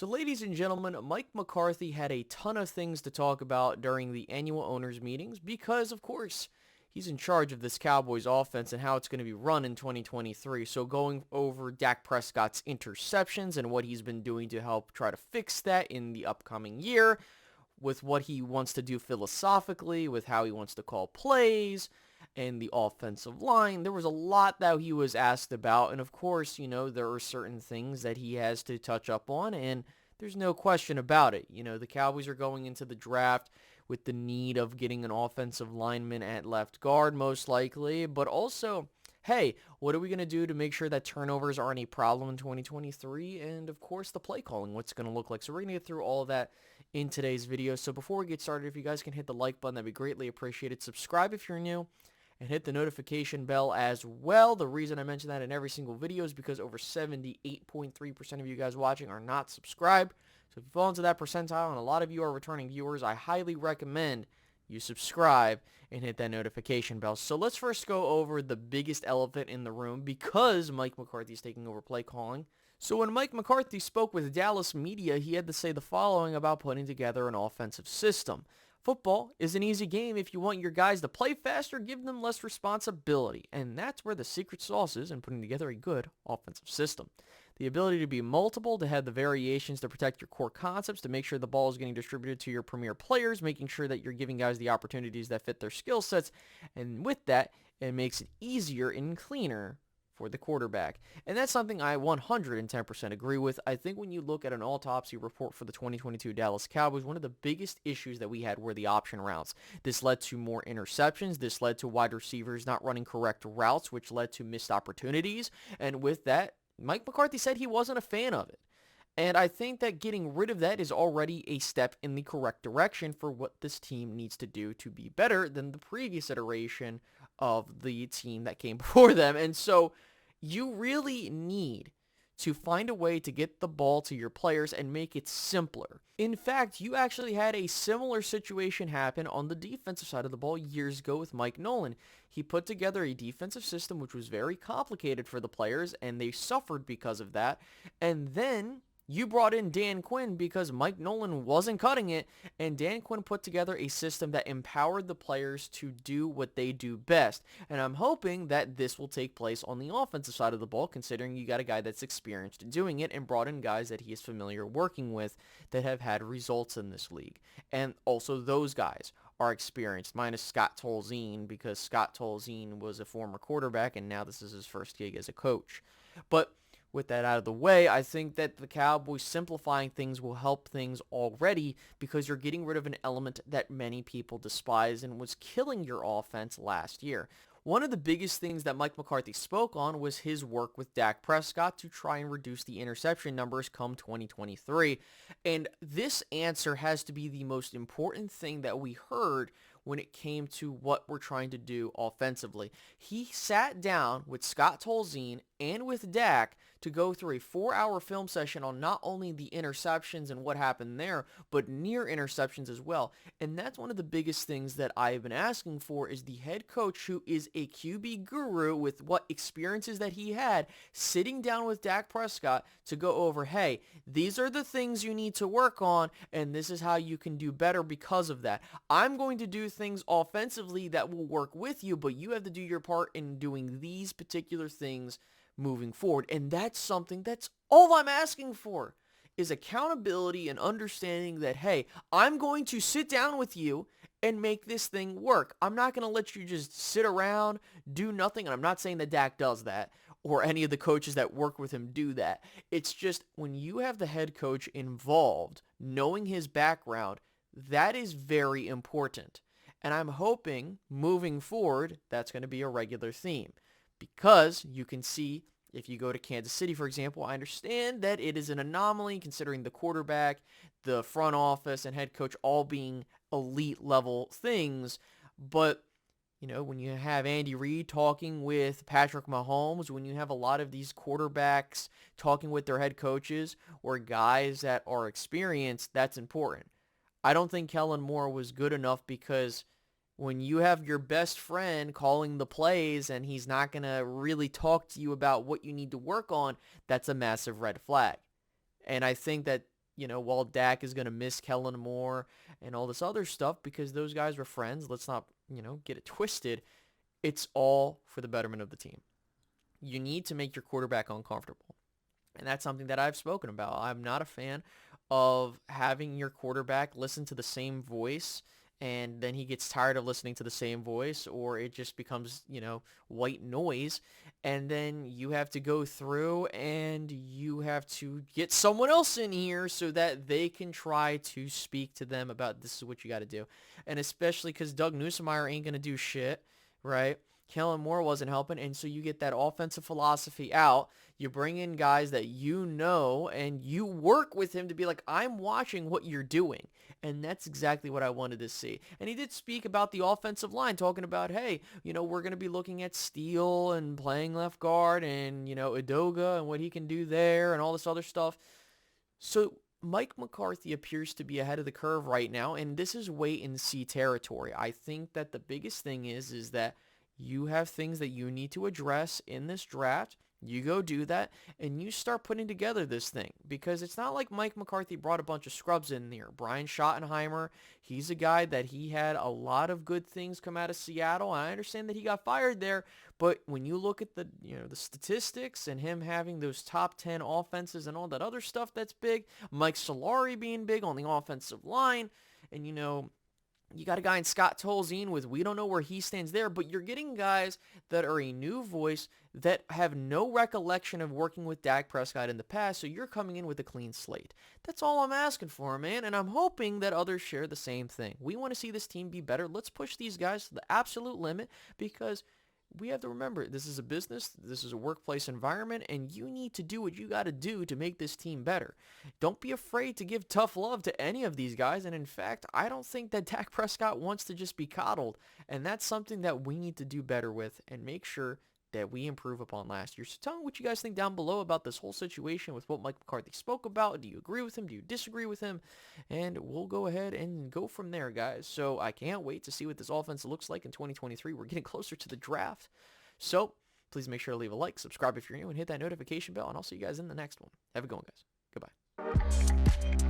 So, ladies and gentlemen, Mike McCarthy had a ton of things to talk about during the annual owners meetings because, of course, he's in charge of this Cowboys offense and how it's going to be run in 2023. So, going over Dak Prescott's interceptions and what he's been doing to help try to fix that in the upcoming year, with what he wants to do philosophically, with how he wants to call plays, and the offensive line. There was a lot that he was asked about, and of course, there are certain things that he has to touch up on, and there's no question about it. The Cowboys are going into the draft with the need of getting an offensive lineman at left guard, most likely, but also, hey, what are we going to do to make sure that turnovers aren't a problem in 2023? And of course, the play calling, what's going to look like. So we're going to get through all of that in today's video. So before we get started, if you guys can hit the like button, that'd be greatly appreciated. Subscribe if you're new, and hit the notification bell as well. The reason I mention that in every single video is because over 78.3% of you guys watching are not subscribed. So if you fall into that percentile, and a lot of you are returning viewers, I highly recommend you subscribe and hit that notification bell. So let's first go over the biggest elephant in the room because Mike McCarthy is taking over play calling. So when Mike McCarthy spoke with Dallas media, he had to say the following about putting together an offensive system. Football is an easy game. If you want your guys to play faster, give them less responsibility. And that's where the secret sauce is in putting together a good offensive system. The ability to be multiple, to have the variations to protect your core concepts, to make sure the ball is getting distributed to your premier players, making sure that you're giving guys the opportunities that fit their skill sets. And with that, it makes it easier and cleaner for the quarterback. And that's something I 110% agree with. I think when you look at an autopsy report for the 2022 Dallas Cowboys, one of the biggest issues that we had were the option routes. This led to more interceptions. This led to wide receivers not running correct routes, which led to missed opportunities. And with that, Mike McCarthy said he wasn't a fan of it. And I think that getting rid of that is already a step in the correct direction for what this team needs to do to be better than the previous iteration of the team that came before them. And so you really need to find a way to get the ball to your players and make it simpler. In fact, you actually had a similar situation happen on the defensive side of the ball years ago with Mike Nolan. He put together a defensive system which was very complicated for the players, and they suffered because of that. And then you brought in Dan Quinn because Mike Nolan wasn't cutting it, and Dan Quinn put together a system that empowered the players to do what they do best. And I'm hoping that this will take place on the offensive side of the ball, considering you got a guy that's experienced doing it and brought in guys that he is familiar working with that have had results in this league. And also those guys are experienced, minus Scott Tolzien, because Scott Tolzien was a former quarterback and now this is his first gig as a coach. But with that out of the way, I think that the Cowboys simplifying things will help things already because you're getting rid of an element that many people despise and was killing your offense last year. One of the biggest things that Mike McCarthy spoke on was his work with Dak Prescott to try and reduce the interception numbers come 2023. And this answer has to be the most important thing that we heard when it came to what we're trying to do offensively. He sat down with Scott Tolzien and with Dak to go through a 4-hour film session on not only the interceptions and what happened there, but near interceptions as well. And that's one of the biggest things that I've been asking for is the head coach who is a QB guru with what experiences that he had, sitting down with Dak Prescott to go over, hey, these are the things you need to work on, and this is how you can do better because of that. I'm going to do things offensively that will work with you, but you have to do your part in doing these particular things moving forward. And that's something that's all I'm asking for is accountability and understanding that, hey, I'm going to sit down with you and make this thing work. I'm not going to let you just sit around, do nothing. And I'm not saying that Dak does that or any of the coaches that work with him do that. It's just when you have the head coach involved, knowing his background, that is very important. And I'm hoping moving forward, that's going to be a regular theme. Because you can see, if you go to Kansas City, for example, I understand that it is an anomaly considering the quarterback, the front office, and head coach all being elite level things. But, when you have Andy Reid talking with Patrick Mahomes, when you have a lot of these quarterbacks talking with their head coaches or guys that are experienced, that's important. I don't think Kellen Moore was good enough because when you have your best friend calling the plays and he's not going to really talk to you about what you need to work on, that's a massive red flag. And I think that, while Dak is going to miss Kellen Moore and all this other stuff because those guys were friends. Let's not, get it twisted. It's all for the betterment of the team. You need to make your quarterback uncomfortable. And that's something that I've spoken about. I'm not a fan of having your quarterback listen to the same voice and then he gets tired of listening to the same voice, or it just becomes, white noise. And then you have to go through and you have to get someone else in here so that they can try to speak to them about this is what you got to do. And especially because Doug Nussmeier ain't going to do shit, right? Kellen Moore wasn't helping, and so you get that offensive philosophy out. You bring in guys that and you work with him to be like, I'm watching what you're doing. And that's exactly what I wanted to see. And he did speak about the offensive line, talking about, hey, we're going to be looking at Steele and playing left guard and, Udoga and what he can do there and all this other stuff. So Mike McCarthy appears to be ahead of the curve right now, and this is wait and see territory. I think that the biggest thing is that you have things that you need to address in this draft. You go do that, and you start putting together this thing. Because it's not like Mike McCarthy brought a bunch of scrubs in there. Brian Schottenheimer, he's a guy that he had a lot of good things come out of Seattle. I understand that he got fired there, but when you look at the statistics and him having those top 10 offenses and all that other stuff that's big, Mike Solari being big on the offensive line, and you got a guy in Scott Tolzien with we don't know where he stands there, but you're getting guys that are a new voice that have no recollection of working with Dak Prescott in the past, so you're coming in with a clean slate. That's all I'm asking for, man, and I'm hoping that others share the same thing. We want to see this team be better. Let's push these guys to the absolute limit because we have to remember, this is a business, this is a workplace environment, and you need to do what you got to do to make this team better. Don't be afraid to give tough love to any of these guys, and in fact, I don't think that Dak Prescott wants to just be coddled, and that's something that we need to do better with and make sure that we improve upon last year. So tell me what you guys think down below about this whole situation with what Mike McCarthy spoke about. Do you agree with him? Do you disagree with him? And we'll go ahead and go from there, guys. So I can't wait to see what this offense looks like in 2023. We're getting closer to the draft. So please make sure to leave a like, subscribe if you're new, and hit that notification bell. And I'll see you guys in the next one. Have a good one, guys. Goodbye.